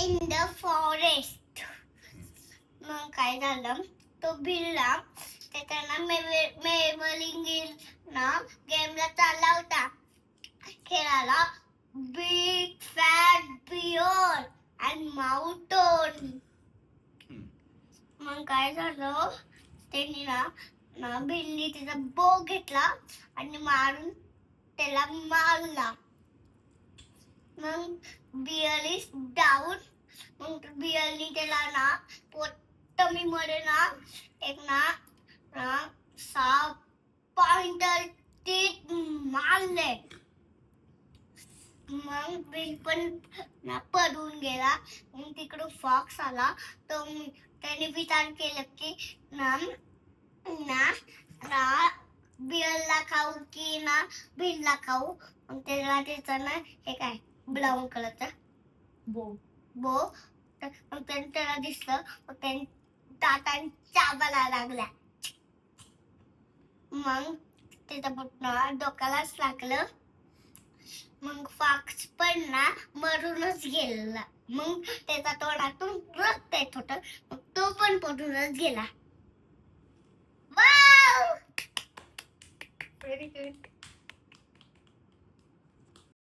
In the forest. मग काय झालं, तो भिल्ला त्याला मेवलिंग ना गेमला चालला होता खेळायला. Big fat bear and mountain. मग काय झालं, त्यांनी ना भिल्ली तिचा बो घेतला आणि मारून त्याला मारला. मग बियर इज डाऊन. मग बियरनी त्याला ना टमी मध्ये ना एक ना 6 पॉइंटर टीथ मारले. मग बिल पण ना पडून गेला. मग तिकडं फॉक्स आला. तो त्याने विचार केला की ना बियरला खाऊ की ना बिलला खाऊ. मग त्याचा ना हे काय ब्राऊन कलरचा बो मग त्याला दिसलं. मग त्याने दाताने चाबायला लागला. मग त्याचा पुन्हा डोक्यालाच लागलं. मग फॉक्स पण ना मरूनच गेला. मग त्याचा तोंडातून रक्त येत होतं. मग तो पण पडूनच गेला. Wow, very good.